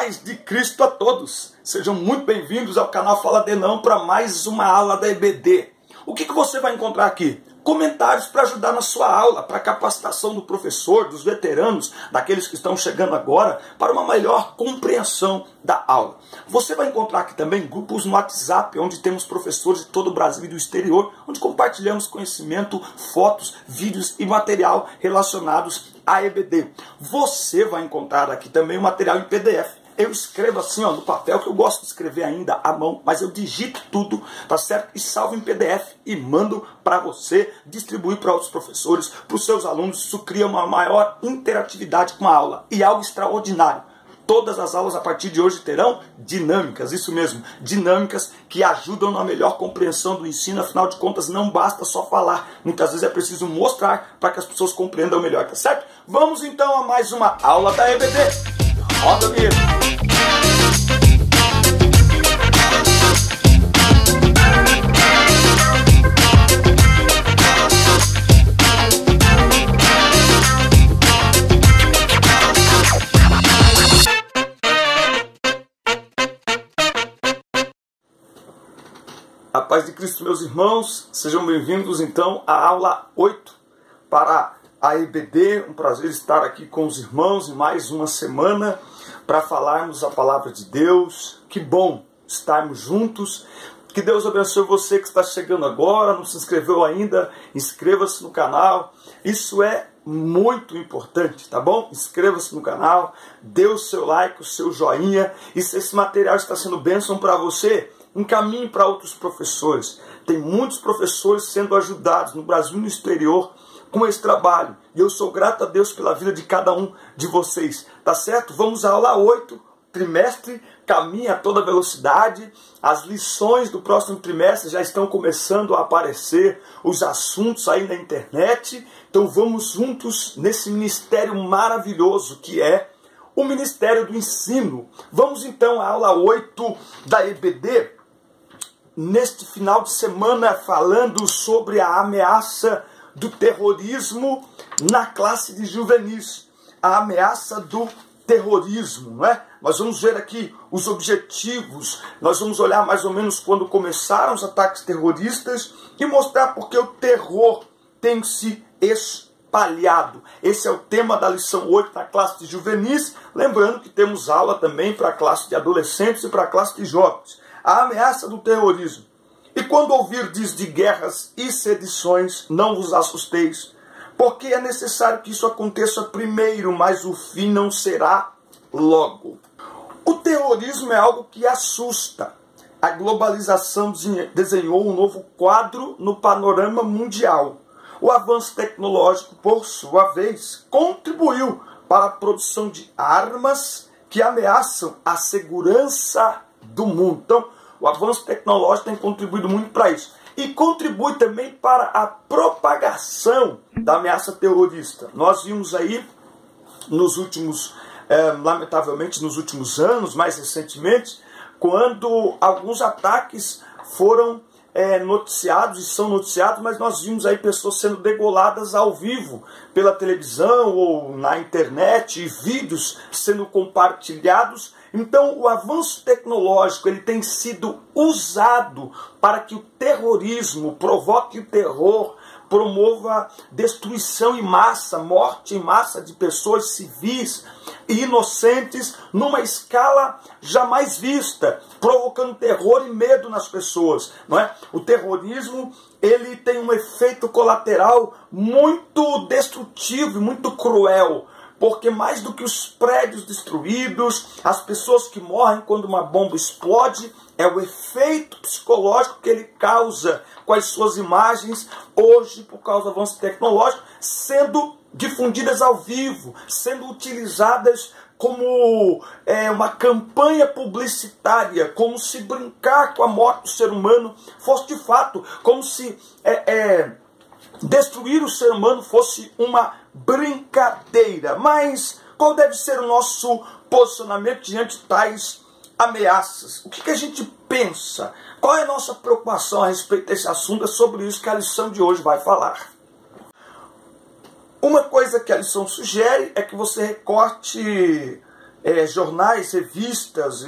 paz de Cristo a todos. Sejam muito bem-vindos ao canal Fala de Não para mais uma aula da EBD. O que você vai encontrar aqui? Comentários para ajudar na sua aula, para a capacitação do professor, dos veteranos, daqueles que estão chegando agora, para uma melhor compreensão da aula. Você vai encontrar aqui também grupos no WhatsApp, onde temos professores de todo o Brasil e do exterior, onde compartilhamos conhecimento, fotos, vídeos e material relacionados à EBD. Você vai encontrar aqui também o material em PDF. Eu escrevo assim, no papel, que eu gosto de escrever ainda à mão, mas eu digito tudo, tá certo? E salvo em PDF e mando para você distribuir para outros professores, para os seus alunos. Isso cria uma maior interatividade com a aula e algo extraordinário. Todas as aulas a partir de hoje terão dinâmicas, isso mesmo, dinâmicas que ajudam na melhor compreensão do ensino. Afinal de contas, não basta só falar, muitas vezes é preciso mostrar para que as pessoas compreendam melhor, tá certo? Vamos então a mais uma aula da EBD. Roda mesmo. A paz de Cristo, meus irmãos, sejam bem-vindos então à aula 8 para a EBD. Um prazer estar aqui com os irmãos em mais uma semana para falarmos a palavra de Deus. Que bom estarmos juntos. Que Deus abençoe você que está chegando agora, não se inscreveu ainda, inscreva-se no canal. Isso é muito importante, tá bom? Inscreva-se no canal, dê o seu like, o seu joinha. E se esse material está sendo bênção para você, encaminhe para outros professores. Tem muitos professores sendo ajudados no Brasil e no exterior com esse trabalho. E eu sou grato a Deus pela vida de cada um de vocês. Tá certo? Vamos à aula 8, trimestre, caminha a toda velocidade. As lições do próximo trimestre já estão começando a aparecer, os assuntos aí na internet. Então vamos juntos nesse ministério maravilhoso que é o Ministério do Ensino. Vamos então à aula 8 da EBD. Neste final de semana falando sobre a ameaça do terrorismo na classe de juvenis. A ameaça do terrorismo, não é? Nós vamos ver aqui os objetivos, nós vamos olhar mais ou menos quando começaram os ataques terroristas e mostrar porque o terror tem se espalhado. Esse é o tema da lição 8 na classe de juvenis, lembrando que temos aula também para a classe de adolescentes e para a classe de jovens. A ameaça do terrorismo. E quando ouvirdes de guerras e sedições, não vos assusteis, porque é necessário que isso aconteça primeiro, mas o fim não será logo. O terrorismo é algo que assusta. A globalização desenhou um novo quadro no panorama mundial. O avanço tecnológico, por sua vez, contribuiu para a produção de armas que ameaçam a segurança do mundo. Então, o avanço tecnológico tem contribuído muito para isso. E contribui também para a propagação da ameaça terrorista. Nós vimos aí, nos últimos, lamentavelmente, nos últimos anos, mais recentemente, quando alguns ataques foram noticiados e são noticiados, mas nós vimos aí pessoas sendo degoladas ao vivo pela televisão ou na internet, e vídeos sendo compartilhados. Então o avanço tecnológico ele tem sido usado para que o terrorismo provoque o terror, promova destruição em massa, morte em massa de pessoas civis e inocentes numa escala jamais vista, provocando terror e medo nas pessoas, não é? O terrorismo ele tem um efeito colateral muito destrutivo, muito cruel. Porque mais do que os prédios destruídos, as pessoas que morrem quando uma bomba explode, é o efeito psicológico que ele causa com as suas imagens, hoje, por causa do avanço tecnológico, sendo difundidas ao vivo, sendo utilizadas como uma campanha publicitária, como se brincar com a morte do ser humano fosse de fato, como se destruir o ser humano fosse uma brincadeira. Mas qual deve ser o nosso posicionamento diante de tais ameaças? O que a gente pensa? Qual é a nossa preocupação a respeito desse assunto? É sobre isso que a lição de hoje vai falar. Uma coisa que a lição sugere é que você recorte jornais, revistas,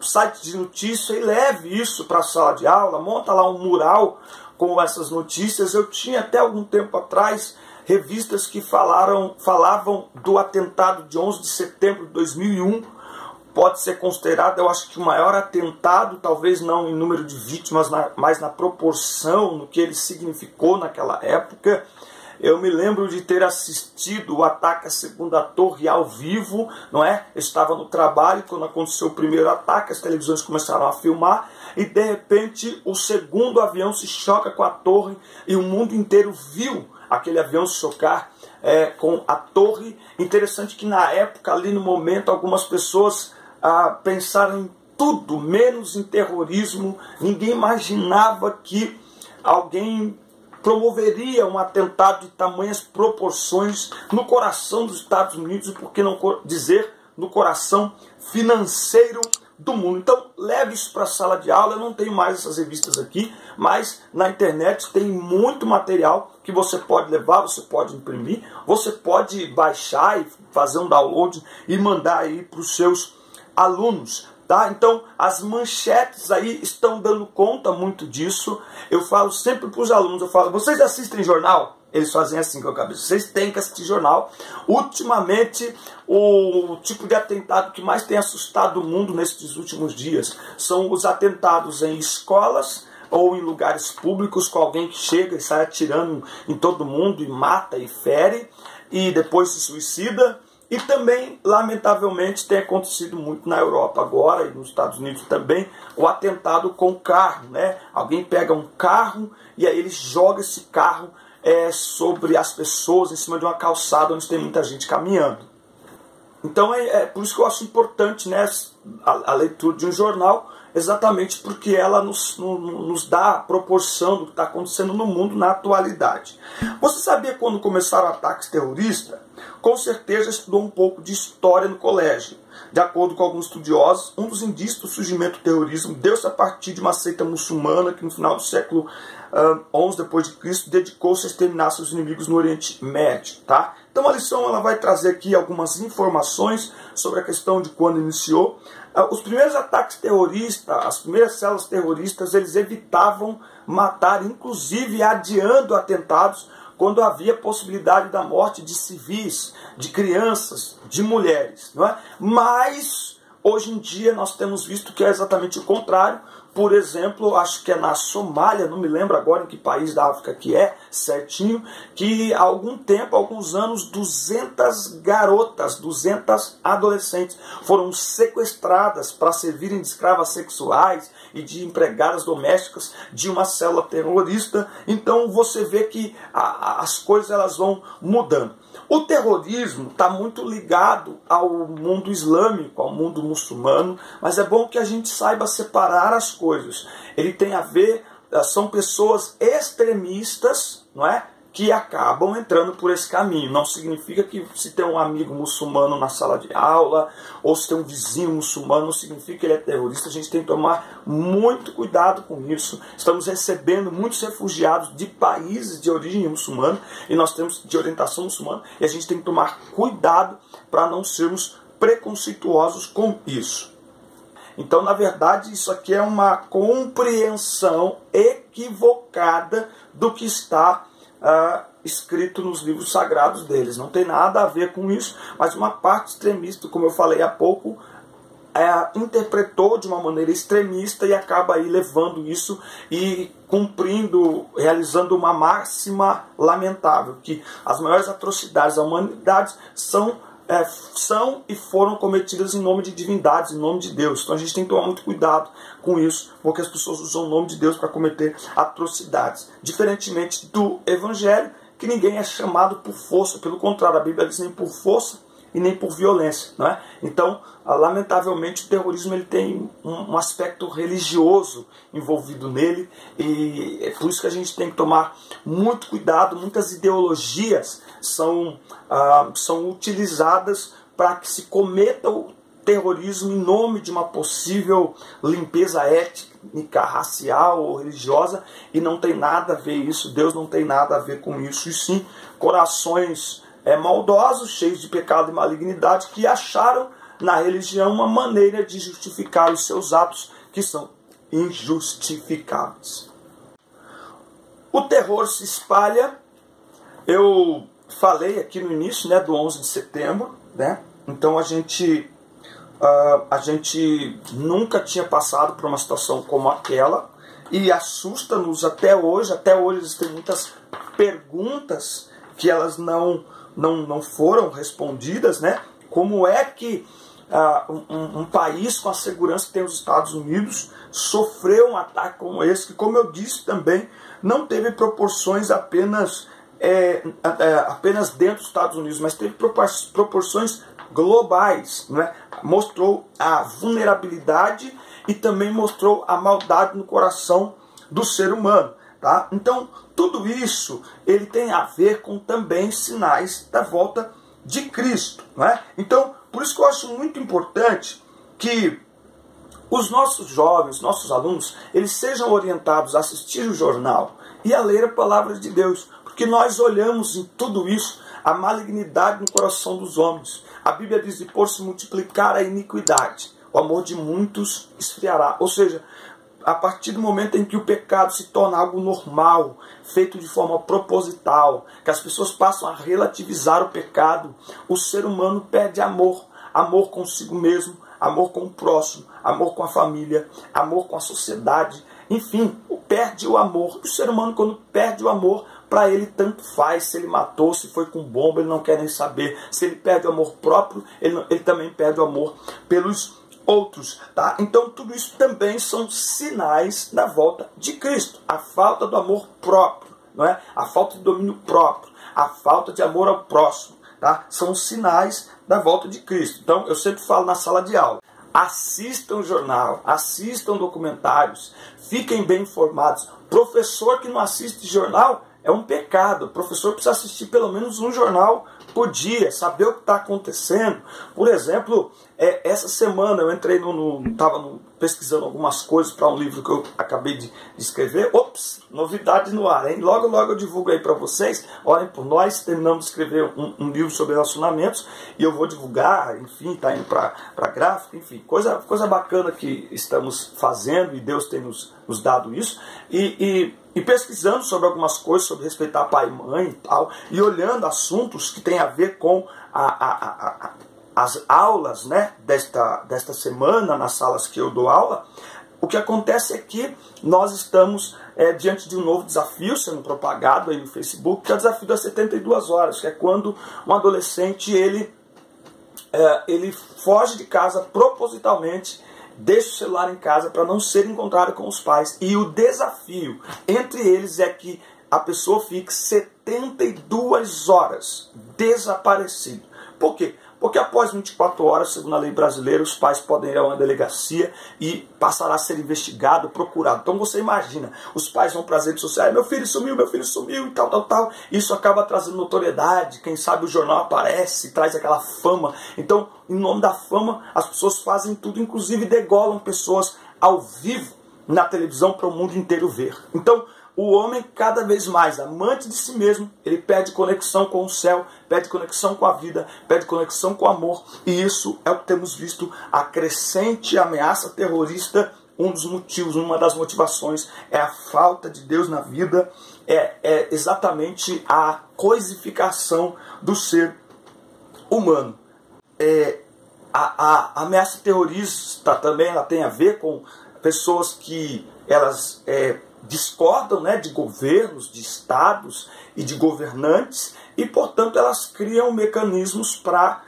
sites de notícia e leve isso para a sala de aula, monta lá um mural com essas notícias. Eu tinha até algum tempo atrás revistas que falavam do atentado de 11 de setembro de 2001, pode ser considerado, eu acho que o maior atentado, talvez não em número de vítimas, mas na proporção, no que ele significou naquela época. Eu me lembro de ter assistido o ataque à segunda torre ao vivo, não é? Eu estava no trabalho quando aconteceu o primeiro ataque, as televisões começaram a filmar e de repente o segundo avião se choca com a torre e o mundo inteiro viu aquele avião se chocar com a torre. Interessante que na época, ali no momento, algumas pessoas pensaram em tudo menos em terrorismo. Ninguém imaginava que alguém promoveria um atentado de tamanhas proporções no coração dos Estados Unidos, e por que não dizer no coração financeiro do mundo. Então leve isso para a sala de aula. Eu não tenho mais essas revistas aqui, mas na internet tem muito material que você pode levar, você pode imprimir, você pode baixar e fazer um download e mandar aí para os seus alunos. Tá? Então as manchetes aí estão dando conta muito disso. Eu falo sempre para os alunos, eu falo, vocês assistem jornal? Eles fazem assim com a cabeça, vocês têm que assistir jornal. Ultimamente, o tipo de atentado que mais tem assustado o mundo nesses últimos dias são os atentados em escolas ou em lugares públicos, com alguém que chega e sai atirando em todo mundo e mata e fere e depois se suicida. E também, lamentavelmente, tem acontecido muito na Europa agora e nos Estados Unidos também, o atentado com carro, né? Alguém pega um carro e aí ele joga esse carro sobre as pessoas, em cima de uma calçada onde tem muita gente caminhando. Então por isso que eu acho importante, né, a leitura de um jornal, exatamente porque ela nos dá a proporção do que está acontecendo no mundo na atualidade. Você sabia quando começaram ataques terroristas? Com certeza estudou um pouco de história no colégio. De acordo com alguns estudiosos, um dos indícios do surgimento do terrorismo deu-se a partir de uma seita muçulmana que no final do século XI d.C. dedicou-se a exterminar seus inimigos no Oriente Médio. Tá? Então a lição ela vai trazer aqui algumas informações sobre a questão de quando iniciou. Os primeiros ataques terroristas, as primeiras células terroristas, eles evitavam matar, inclusive adiando atentados, quando havia possibilidade da morte de civis, de crianças, de mulheres. Não é? Mas, hoje em dia, nós temos visto que é exatamente o contrário. Por exemplo, acho que é na Somália, não me lembro agora em que país da África que é, certinho, que há algum tempo, há alguns anos, 200 garotas, 200 adolescentes foram sequestradas para servirem de escravas sexuais e de empregadas domésticas de uma célula terrorista. Então você vê que as coisas elas vão mudando. O terrorismo está muito ligado ao mundo islâmico, ao mundo muçulmano, mas é bom que a gente saiba separar as coisas. Ele tem a ver, são pessoas extremistas, não é? Que acabam entrando por esse caminho. Não significa que se tem um amigo muçulmano na sala de aula, ou se tem um vizinho muçulmano, não significa que ele é terrorista. A gente tem que tomar muito cuidado com isso. Estamos recebendo muitos refugiados de países de origem muçulmana, e nós temos de orientação muçulmana, e a gente tem que tomar cuidado para não sermos preconceituosos com isso. Então, na verdade, isso aqui é uma compreensão equivocada do que está escrito nos livros sagrados deles. Não tem nada a ver com isso, mas uma parte extremista, como eu falei há pouco, interpretou de uma maneira extremista e acaba aí levando isso e cumprindo, realizando uma máxima lamentável, que as maiores atrocidades da humanidade são e foram cometidas em nome de divindades, em nome de Deus. Então a gente tem que tomar muito cuidado com isso, porque as pessoas usam o nome de Deus para cometer atrocidades. Diferentemente do Evangelho, que ninguém é chamado por força, pelo contrário, a Bíblia diz nem por força e nem por violência. Não é? Então, lamentavelmente, o terrorismo ele tem um aspecto religioso envolvido nele, e é por isso que a gente tem que tomar muito cuidado. Muitas ideologias são utilizadas para que se cometa o terrorismo em nome de uma possível limpeza étnica, racial ou religiosa, e não tem nada a ver isso. Deus não tem nada a ver com isso, e sim corações maldosos, cheios de pecado e malignidade, que acharam na religião uma maneira de justificar os seus atos que são injustificáveis. O terror se espalha. Eu falei aqui no início, né, do 11 de setembro, né? Então a gente nunca tinha passado por uma situação como aquela e assusta-nos até hoje. Até hoje existem muitas perguntas que elas não foram respondidas, né? Como é que um país com a segurança que tem os Estados Unidos sofreu um ataque como esse, que, como eu disse também, não teve proporções apenas dentro dos Estados Unidos, mas teve proporções globais, né? Mostrou a vulnerabilidade e também mostrou a maldade no coração do ser humano, tá? Então, tudo isso ele tem a ver com também sinais da volta de Cristo, né? Então, por isso que eu acho muito importante que os nossos jovens, nossos alunos, eles sejam orientados a assistir o jornal e a ler a palavra de Deus, porque nós olhamos em tudo isso a malignidade no coração dos homens. A Bíblia diz: de por se multiplicar a iniquidade, o amor de muitos esfriará. Ou seja, a partir do momento em que o pecado se torna algo normal, feito de forma proposital, que as pessoas passam a relativizar o pecado, o ser humano perde amor. Amor consigo mesmo, amor com o próximo, amor com a família, amor com a sociedade. Enfim, perde o amor. O ser humano, quando perde o amor, para ele tanto faz se ele matou, se foi com bomba, ele não quer nem saber. Se ele perde o amor próprio, ele também perde o amor pelos outros, tá? Então tudo isso também são sinais da volta de Cristo. A falta do amor próprio, não é? A falta de domínio próprio, a falta de amor ao próximo, tá? São sinais da volta de Cristo. Então eu sempre falo na sala de aula: assistam o jornal, assistam documentários, fiquem bem informados. Professor que não assiste jornal é um pecado. O professor precisa assistir pelo menos um jornal por dia, saber o que está acontecendo. Por exemplo, essa semana eu entrei estava pesquisando algumas coisas para um livro que eu acabei de escrever. Ops, novidade no ar, hein? Logo eu divulgo aí para vocês. Orem por nós, terminamos de escrever um livro sobre relacionamentos e eu vou divulgar, enfim, está indo para gráfica, enfim, coisa bacana que estamos fazendo e Deus tem nos dado isso. E pesquisando sobre algumas coisas, sobre respeitar pai e mãe e tal, e olhando assuntos que tem a ver com as aulas, né, desta semana, nas salas que eu dou aula. O que acontece é que nós estamos diante de um novo desafio sendo propagado aí no Facebook, que é o desafio das 72 horas, que é quando um adolescente ele foge de casa propositalmente, deixa o celular em casa para não ser encontrado com os pais. E o desafio entre eles é que a pessoa fique 72 horas desaparecido. Por quê? Porque após 24 horas, segundo a lei brasileira, os pais podem ir a uma delegacia e passará a ser investigado, procurado. Então você imagina, os pais vão para as redes sociais: meu filho sumiu e tal. Isso acaba trazendo notoriedade, quem sabe o jornal aparece, traz aquela fama. Então, em nome da fama, as pessoas fazem tudo, inclusive degolam pessoas ao vivo na televisão para o mundo inteiro ver. Então, o homem, cada vez mais amante de si mesmo, ele perde conexão com o céu, perde conexão com a vida, perde conexão com o amor. E isso é o que temos visto, a crescente ameaça terrorista. Um dos motivos, uma das motivações é a falta de Deus na vida, é exatamente a coisificação do ser humano. A ameaça terrorista também ela tem a ver com pessoas que elas discordam, né, de governos, de estados e de governantes, e portanto elas criam mecanismos para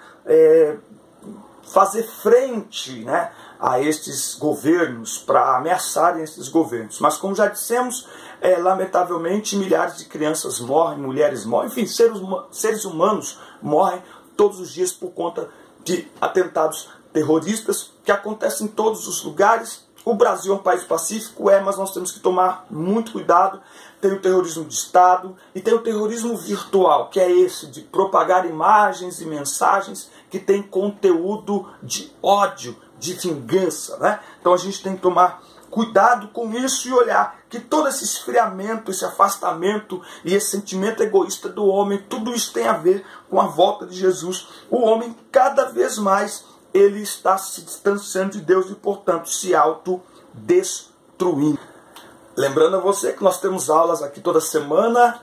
fazer frente, né, a estes governos, para ameaçarem esses governos. Mas como já dissemos, lamentavelmente milhares de crianças morrem, mulheres morrem, enfim, seres humanos morrem todos os dias por conta de atentados terroristas que acontecem em todos os lugares. O Brasil é um país pacífico, mas nós temos que tomar muito cuidado. Tem o terrorismo de Estado e tem o terrorismo virtual, que é esse de propagar imagens e mensagens que tem conteúdo de ódio, de vingança, né? Então a gente tem que tomar cuidado com isso e olhar que todo esse esfriamento, esse afastamento e esse sentimento egoísta do homem, tudo isso tem a ver com a volta de Jesus. O homem cada vez mais ele está se distanciando de Deus e, portanto, se autodestruindo. Lembrando a você que nós temos aulas aqui toda semana.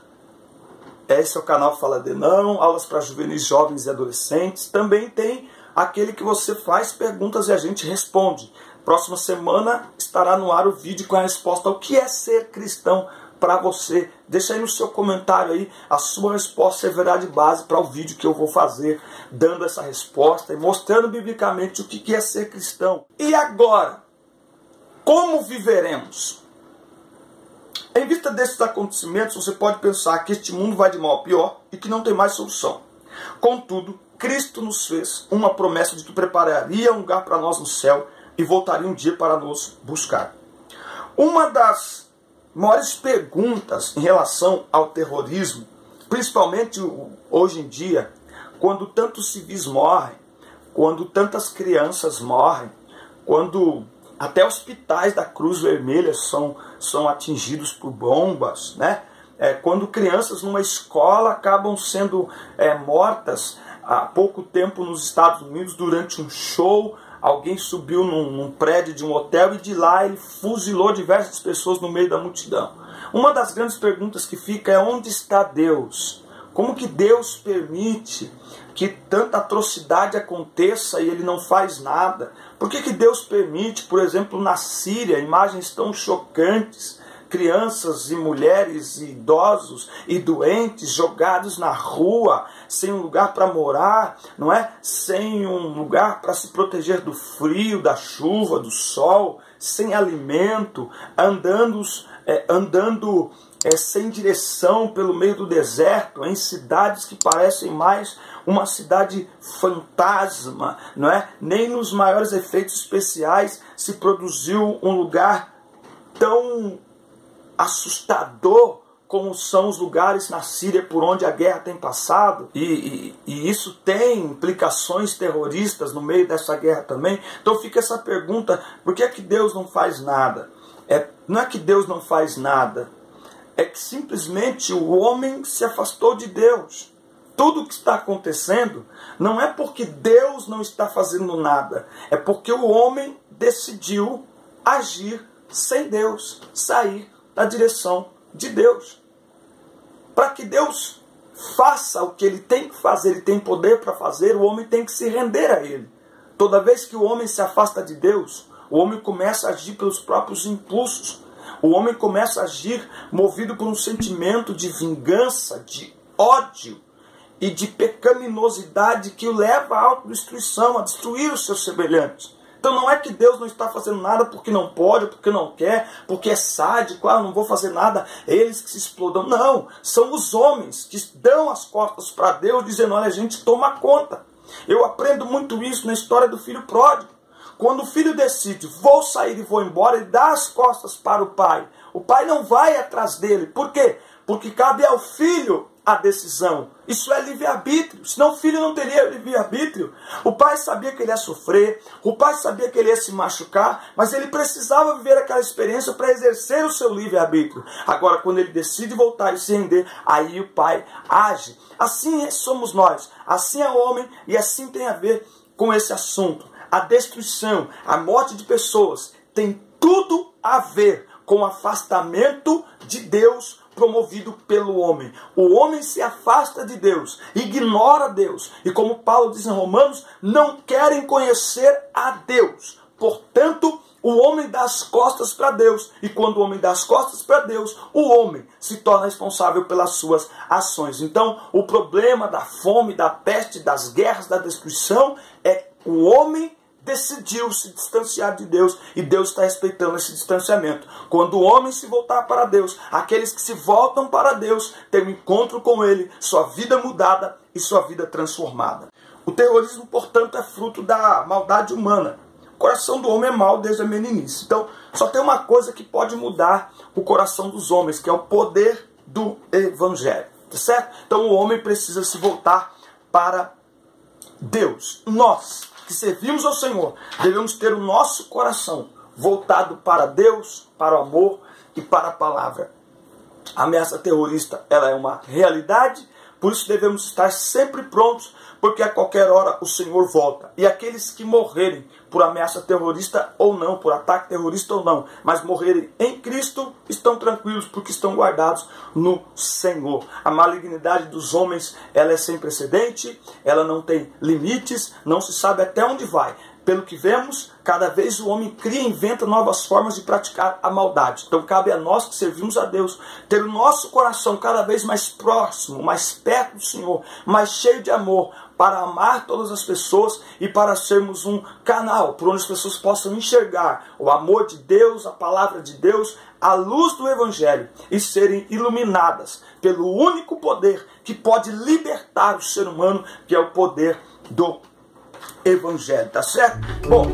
Esse é o canal Fala de Não, aulas para juvenis, jovens e adolescentes. Também tem aquele que você faz perguntas e a gente responde. Próxima semana estará no ar o vídeo com a resposta ao que é ser cristão para você. Deixa aí no seu comentário aí a sua resposta servirá de base para o vídeo que eu vou fazer dando essa resposta e mostrando biblicamente o que é ser cristão. E agora, como viveremos? Em vista desses acontecimentos, você pode pensar que este mundo vai de mal a pior e que não tem mais solução. Contudo, Cristo nos fez uma promessa de que prepararia um lugar para nós no céu e voltaria um dia para nos buscar. Uma das maiores perguntas em relação ao terrorismo, principalmente hoje em dia, quando tantos civis morrem, quando tantas crianças morrem, quando até hospitais da Cruz Vermelha são atingidos por bombas, né? Quando crianças numa escola acabam sendo mortas há pouco tempo nos Estados Unidos durante um show, alguém subiu num prédio de um hotel e de lá ele fuzilou diversas pessoas no meio da multidão. Uma das grandes perguntas que fica é: onde está Deus? Como que Deus permite que tanta atrocidade aconteça e ele não faz nada? Por que Deus permite, por exemplo, na Síria, imagens tão chocantes, crianças e mulheres e idosos e doentes jogados na rua, sem um lugar para morar, não é? Sem um lugar para se proteger do frio, da chuva, do sol, sem alimento, andando sem direção pelo meio do deserto, em cidades que parecem mais uma cidade fantasma, não é? Nem nos maiores efeitos especiais se produziu um lugar tão assustador como são os lugares na Síria por onde a guerra tem passado, e isso tem implicações terroristas no meio dessa guerra também. Então fica essa pergunta: por que é que Deus não faz nada? Não é que Deus não faz nada, é que simplesmente o homem se afastou de Deus. Tudo o que está acontecendo não é porque Deus não está fazendo nada, é porque o homem decidiu agir sem Deus, sair da direção de Deus. Para que Deus faça o que ele tem que fazer, ele tem poder para fazer, o homem tem que se render a ele. Toda vez que o homem se afasta de Deus, o homem começa a agir pelos próprios impulsos. O homem começa a agir movido por um sentimento de vingança, de ódio e de pecaminosidade que o leva à autodestruição, a destruir os seus semelhantes. Então não é que Deus não está fazendo nada porque não pode, porque não quer, porque é sádico, não vou fazer nada, eles que se explodam. Não, são os homens que dão as costas para Deus, dizendo: olha, a gente toma conta. Eu aprendo muito isso na história do filho pródigo. Quando o filho decide: vou sair e vou embora, ele dá as costas para o pai. O pai não vai atrás dele. Por quê? Porque cabe ao filho a decisão. Isso é livre-arbítrio. Senão o filho não teria livre-arbítrio. O pai sabia que ele ia sofrer, o pai sabia que ele ia se machucar, mas ele precisava viver aquela experiência para exercer o seu livre-arbítrio. Agora, quando ele decide voltar e se render, aí o pai age. Assim somos nós. Assim é o homem e assim tem a ver com esse assunto. A destruição, a morte de pessoas tem tudo a ver com o afastamento de Deus promovido pelo homem. O homem se afasta de Deus, ignora Deus, e como Paulo diz em Romanos, não querem conhecer a Deus. Portanto, o homem dá as costas para Deus, e quando o homem dá as costas para Deus, o homem se torna responsável pelas suas ações. Então, o problema da fome, da peste, das guerras, da destruição, é o homem decidiu se distanciar de Deus, e Deus está respeitando esse distanciamento. Quando o homem se voltar para Deus, aqueles que se voltam para Deus têm um encontro com Ele, sua vida mudada e sua vida transformada. O terrorismo, portanto, é fruto da maldade humana. O coração do homem é mau desde a meninice. Então, só tem uma coisa que pode mudar o coração dos homens, que é o poder do Evangelho. Tá certo? Então, o homem precisa se voltar para Deus. Nós que servimos ao Senhor, devemos ter o nosso coração voltado para Deus, para o amor e para a palavra. A ameaça terrorista, ela é uma realidade, Por isso devemos estar sempre prontos, porque a qualquer hora o Senhor volta. E aqueles que morrerem por ameaça terrorista ou não, por ataque terrorista ou não, mas morrerem em Cristo, estão tranquilos porque estão guardados no Senhor. A malignidade dos homens, ela é sem precedente, ela não tem limites, não se sabe até onde vai. Pelo que vemos, cada vez o homem cria e inventa novas formas de praticar a maldade. Então cabe a nós que servimos a Deus ter o nosso coração cada vez mais próximo, mais perto do Senhor, mais cheio de amor, para amar todas as pessoas e para sermos um canal por onde as pessoas possam enxergar o amor de Deus, a palavra de Deus, a luz do Evangelho e serem iluminadas pelo único poder que pode libertar o ser humano, que é o poder do Evangelho, tá certo? Bom,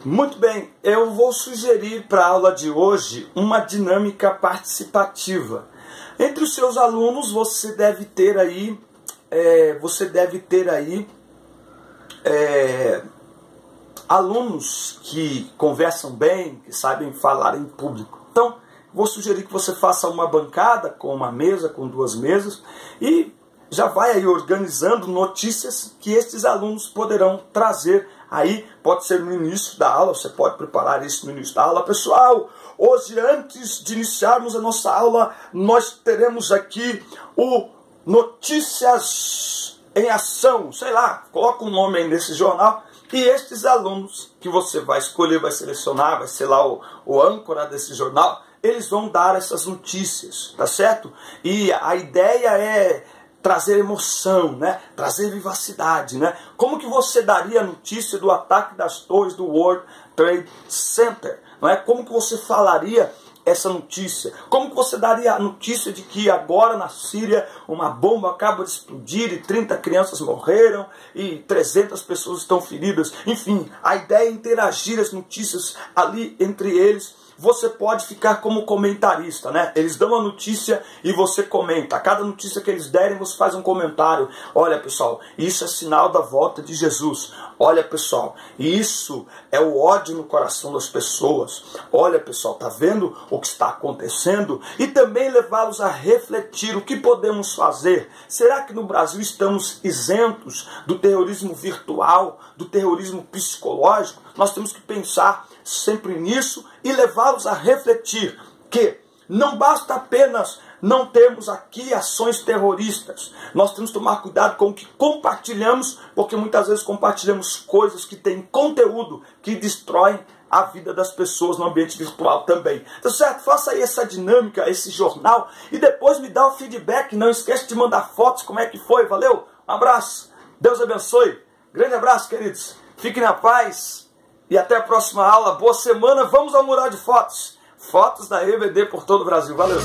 muito bem, eu vou sugerir para a aula de hoje uma dinâmica participativa. Entre os seus alunos você deve ter aí, alunos que conversam bem, que sabem falar em público. Então, vou sugerir que você faça uma bancada com uma mesa, com 2 mesas, e já vai aí organizando notícias que estes alunos poderão trazer aí. Pode ser no início da aula, você pode preparar isso no início da aula. Pessoal, hoje antes de iniciarmos a nossa aula, nós teremos aqui o Notícias em Ação, sei lá, coloca um nome aí nesse jornal. E estes alunos que você vai escolher, vai selecionar, vai ser lá o âncora desse jornal, eles vão dar essas notícias, tá certo? E a ideia é trazer emoção, né? Trazer vivacidade, né? Como que você daria a notícia do ataque das torres do World Trade Center? Não é? Como que você falaria essa notícia? Como que você daria a notícia de que agora na Síria uma bomba acaba de explodir e 30 crianças morreram e 300 pessoas estão feridas? Enfim, a ideia é interagir as notícias ali entre eles. Você pode ficar como comentarista, né? Eles dão a notícia e você comenta. A cada notícia que eles derem, você faz um comentário. Olha, pessoal, isso é sinal da volta de Jesus. Olha, pessoal, isso é o ódio no coração das pessoas. Olha, pessoal, tá vendo o que está acontecendo? E também levá-los a refletir o que podemos fazer. Será que no Brasil estamos isentos do terrorismo virtual, do terrorismo psicológico? Nós temos que pensar sempre nisso e levá-los a refletir que não basta apenas não termos aqui ações terroristas. Nós temos que tomar cuidado com o que compartilhamos, porque muitas vezes compartilhamos coisas que têm conteúdo que destroem a vida das pessoas no ambiente virtual também. Tá certo? Faça aí essa dinâmica, esse jornal, e depois me dá o feedback. Não esquece de mandar fotos, como é que foi, valeu? Um abraço, Deus abençoe. Grande abraço, queridos. Fiquem na paz. E até a próxima aula. Boa semana. Vamos ao mural de fotos. Fotos da EBD por todo o Brasil. Valeu.